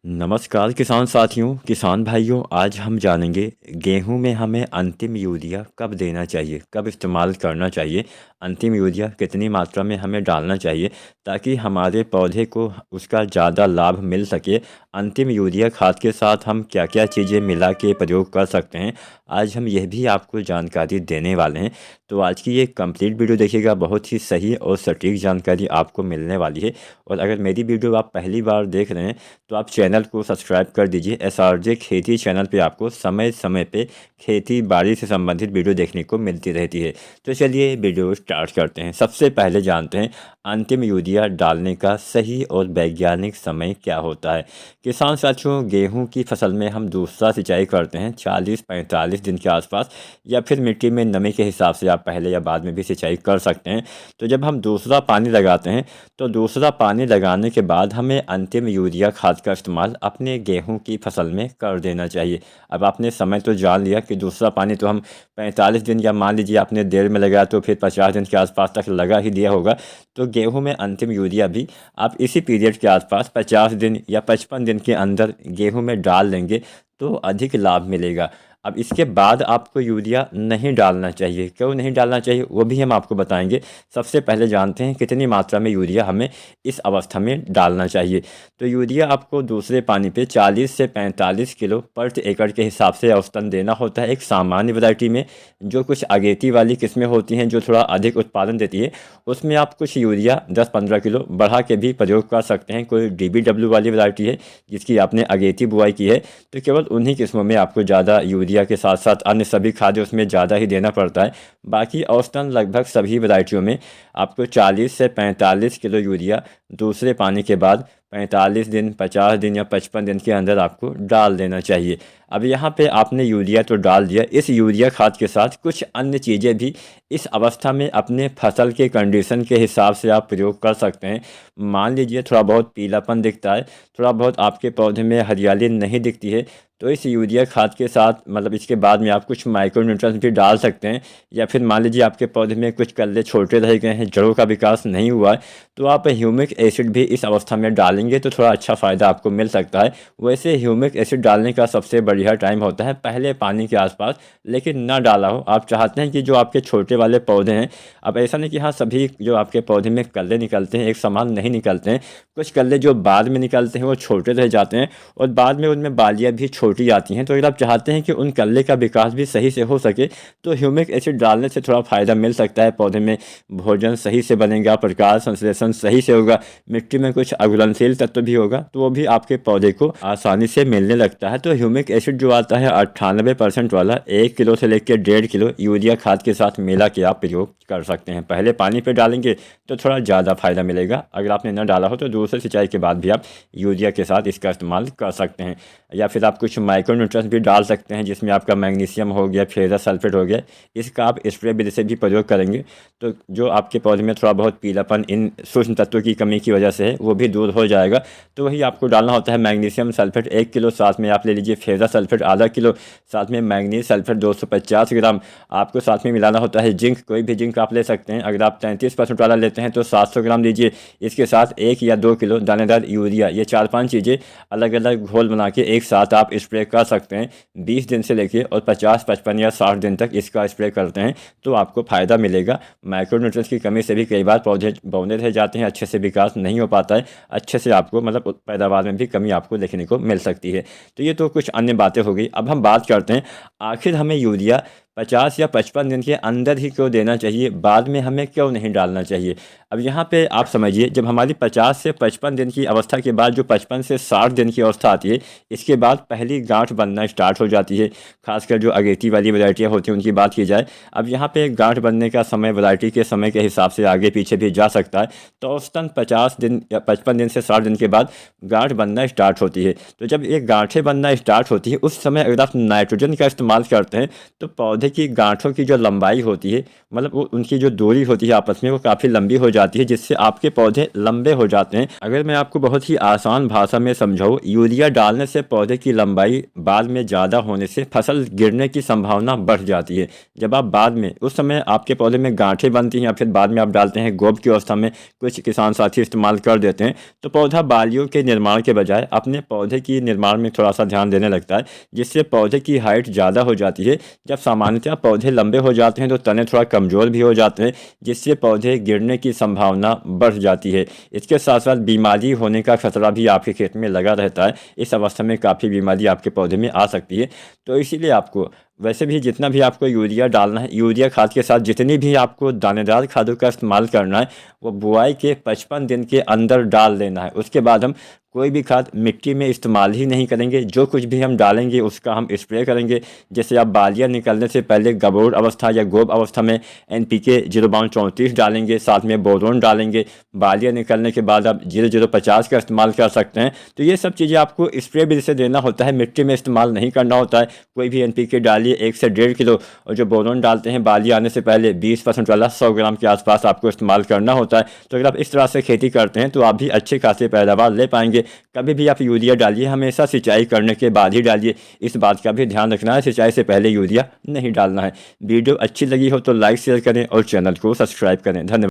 नमस्कार किसान साथियों, किसान भाइयों। आज हम जानेंगे गेहूं में हमें अंतिम यूरिया कब देना चाहिए, कब इस्तेमाल करना चाहिए, अंतिम यूरिया कितनी मात्रा में हमें डालना चाहिए ताकि हमारे पौधे को उसका ज़्यादा लाभ मिल सके। अंतिम यूरिया खाद के साथ हम क्या क्या चीज़ें मिला के प्रयोग कर सकते हैं, आज हम यह भी आपको जानकारी देने वाले हैं। तो आज की ये कंप्लीट वीडियो देखिएगा, बहुत ही सही और सटीक जानकारी आपको मिलने वाली है। और अगर मेरी वीडियो आप पहली बार देख रहे हैं तो आप चैनल को सब्सक्राइब कर दीजिए। एसआरजे खेती चैनल पे आपको समय समय पे खेती बाड़ी से संबंधित वीडियो देखने को मिलती रहती है। तो चलिए वीडियो स्टार्ट करते हैं। सबसे पहले जानते हैं अंतिम यूरिया डालने का सही और वैज्ञानिक समय क्या होता है। किसान साथियों, गेहूं की फसल में हम दूसरा सिंचाई करते हैं 40-45 दिन के आसपास, या फिर मिट्टी में नमी के हिसाब से आप पहले या बाद में भी सिंचाई कर सकते हैं। तो जब हम दूसरा पानी लगाते हैं तो दूसरा पानी लगाने के बाद हमें अंतिम यूरिया खाद का इस्तेमाल अपने गेहूं की फसल में कर देना चाहिए। अब आपने समय तो जान लिया कि दूसरा पानी तो हम 45 दिन, या मान लीजिए आपने देर में लगाया तो फिर 50 दिन के आसपास तक लगा ही दिया होगा। तो गेहूं में अंतिम यूरिया भी आप इसी पीरियड के आसपास 50 दिन या 55 दिन के अंदर गेहूं में डाल लेंगे तो अधिक लाभ मिलेगा। अब इसके बाद आपको यूरिया नहीं डालना चाहिए। क्यों नहीं डालना चाहिए वो भी हम आपको बताएंगे। सबसे पहले जानते हैं कितनी मात्रा में यूरिया हमें इस अवस्था में डालना चाहिए। तो यूरिया आपको दूसरे पानी पे 40 से 45 किलो प्रति एकड़ के हिसाब से औसतन देना होता है। एक सामान्य वैरायटी में, जो कुछ अगेती वाली किस्में होती हैं जो थोड़ा अधिक उत्पादन देती है, उसमें आप कुछ यूरिया 10-15 किलो बढ़ा के भी प्रयोग कर सकते हैं। कोई DBW वाली वैरायटी है जिसकी आपने अगेती बुआई की है तो केवल उन्हीं किस्मों में आपको ज़्यादा यूरिया के साथ साथ अन्य सभी खाद्य उसमें ज़्यादा ही देना पड़ता है। बाकी औसतन लगभग सभी वैरायटियों में आपको 40 से 45 किलो यूरिया दूसरे पानी के बाद 45 दिन, 50 दिन या 55 दिन के अंदर आपको डाल देना चाहिए। अब यहाँ पे आपने यूरिया तो डाल दिया, इस यूरिया खाद के साथ कुछ अन्य चीज़ें भी इस अवस्था में अपने फसल के कंडीशन के हिसाब से आप प्रयोग कर सकते हैं। मान लीजिए थोड़ा बहुत पीलापन दिखता है, थोड़ा बहुत आपके पौधे में हरियाली नहीं दिखती है, तो इस यूरिया खाद के साथ मतलब इसके बाद में आप कुछ माइक्रो न्यूट्रिएंट्स भी डाल सकते हैं। या फिर मान लीजिए आपके पौधे में कुछ कल्ले छोटे रह गए हैं, जड़ों का विकास नहीं हुआ है, तो आप ह्यूमिक एसिड भी इस अवस्था में डालेंगे तो थोड़ा अच्छा फ़ायदा आपको मिल सकता है। वैसे ह्यूमिक एसिड डालने का सबसे बढ़िया टाइम होता है पहले पानी के आसपास, लेकिन ना डाला हो। आप चाहते हैं कि जो आपके छोटे वाले पौधे हैं, अब ऐसा नहीं कि हाँ सभी जो आपके पौधे में कल्ले निकलते हैं एक समान नहीं निकलते हैं। कुछ कल्ले जो बाद में निकलते हैं वो छोटे रह जाते हैं और बाद में उनमें बालियाँ भी छोटी आती हैं। तो अगर आप चाहते हैं कि उन कल्ले का विकास भी सही से हो सके तो ह्यूमिक एसिड डालने से थोड़ा फ़ायदा मिल सकता है। पौधे में भोजन सही से बनेगा, प्रकाश संश्लेषण सही से होगा, मिट्टी में कुछ अघुलनशील तत्व भी होगा तो वो भी आपके पौधे को आसानी से मिलने लगता है। तो ह्यूमिक एसिड जो आता है 98% वाला 1 किलो से लेकर 1.5 किलो यूरिया खाद के साथ मिला के आप प्रयोग कर सकते हैं। पहले पानी पे डालेंगे तो थोड़ा ज़्यादा फायदा मिलेगा। अगर आपने न डाला हो तो दूसरे सिंचाई के बाद भी आप यूरिया के साथ इसका इस्तेमाल कर सकते हैं। या फिर आप कुछ माइक्रो न्यूट्रिएंट्स भी डाल सकते हैं जिसमें आपका मैग्नीशियम हो गया, फेरस सल्फेट हो गया, इसका आप स्प्रे विधि से भी प्रयोग करेंगे तो जो आपके पौधे में थोड़ा बहुत पीलापन इन सूक्ष्म तत्वों की कमी की वजह से है वो भी दूर हो जाएगा। तो वही आपको डालना होता है मैग्नीशियम सल्फेट 1 किलो, साथ में आप ले लीजिए फेरस सल्फेट आधा किलो, साथ में मैग्नीज सल्फेट 250 ग्राम आपको साथ में मिलाना होता है। जिंक, कोई भी जिंक आप ले सकते हैं। अगर आप 33% वाला लेते हैं तो 700 ग्राम लीजिए। इसके साथ 1 या 2 किलो दानेदार यूरिया, ये 4-5 चीज़ें अलग अलग घोल बना के एक साथ आप स्प्रे कर सकते हैं। 20 दिन से लेके और 50, 55 या 60 दिन तक इसका स्प्रे करते हैं तो आपको फ़ायदा मिलेगा। माइक्रोन्यूट्रिएंट्स की कमी से भी कई बार पौधे बौने रह जाते हैं, अच्छे से विकास नहीं हो पाता है, अच्छे से आपको मतलब पैदावार में भी कमी आपको देखने को मिल सकती है। तो ये तो कुछ अन्य बातें हो गई। अब हम बात करते हैं आखिर हमें यूरिया 50 या 55 दिन के अंदर ही क्यों देना चाहिए, बाद में हमें क्यों नहीं डालना चाहिए। अब यहाँ पे आप समझिए, जब हमारी 50 से 55 दिन की अवस्था के बाद जो 55 से 60 दिन की अवस्था आती है, इसके बाद पहली गांठ बनना स्टार्ट हो जाती है। खासकर जो अगेती वाली वैरायटियाँ होती हैं उनकी बात की जाए, अब यहाँ पे गांठ बनने का समय वैरायटी के समय के हिसाब से आगे पीछे भी जा सकता है। तो औसतन 50 दिन या 55 दिन से 60 दिन के बाद गांठ बनना स्टार्ट होती है। तो जब ये गांठें बनना स्टार्ट होती है उस समय अगर आप नाइट्रोजन का इस्तेमाल करते हैं तो पौधे पौधे की गांठों की जो लंबाई होती है, मतलब वो उनकी जो दूरी होती है आपस में, वो काफ़ी लंबी हो जाती है, जिससे आपके पौधे लंबे हो जाते हैं। अगर मैं आपको बहुत ही आसान भाषा में समझाऊँ, यूरिया डालने से पौधे की लंबाई बाद में ज़्यादा होने से फसल गिरने की संभावना बढ़ जाती है। जब आप बाद में, उस समय आपके पौधे में गांठें बनती हैं या फिर बाद में आप डालते हैं गोब की अवस्था में, कुछ किसान साथी इस्तेमाल कर देते हैं, तो पौधा बालियों के निर्माण के बजाय अपने पौधे की निर्माण में थोड़ा सा ध्यान देने लगता है, जिससे पौधे की हाइट ज़्यादा हो जाती है। जब सामान्यतः पौधे लंबे हो जाते हैं तो तने थोड़ा कमज़ोर भी हो जाते हैं, जिससे पौधे गिरने की संभावना बढ़ जाती है। इसके साथ साथ बीमारी होने का खतरा भी आपके खेत में लगा रहता है। इस अवस्था में काफ़ी बीमारी आपके पौधे में आ सकती है। तो इसीलिए आपको वैसे भी जितना भी आपको यूरिया डालना है, यूरिया खाद के साथ जितनी भी आपको दानेदार खादों का इस्तेमाल करना है, वो बुआई के 55 दिन के अंदर डाल देना है। उसके बाद हम कोई भी खाद मिट्टी में इस्तेमाल ही नहीं करेंगे। जो कुछ भी हम डालेंगे उसका हम स्प्रे करेंगे। जैसे आप बालियाँ निकलने से पहले गबोर अवस्था या गोब अवस्था में NPK 0:34 डालेंगे, साथ में बोरोन डालेंगे। बालियाँ निकलने के बाद आप 0:050 का इस्तेमाल कर सकते हैं। तो ये सब चीज़ें आपको स्प्रे विधि से देना होता है, मिट्टी में इस्तेमाल नहीं करना होता है। कोई भी NPK डालिए 1 से 1.5 किलो, और जो बोरोन डालते हैं बाली आने से पहले 20% वाला 100 ग्राम के आसपास आपको इस्तेमाल करना होता है। तो अगर आप इस तरह से खेती करते हैं तो आप भी अच्छी खासी पैदावार ले पाएंगे। कभी भी आप यूरिया डालिए, हमेशा सिंचाई करने के बाद ही डालिए। इस बात का भी ध्यान रखना है, सिंचाई से पहले यूरिया नहीं डालना है। वीडियो अच्छी लगी हो तो लाइक शेयर करें और चैनल को सब्सक्राइब करें। धन्यवाद।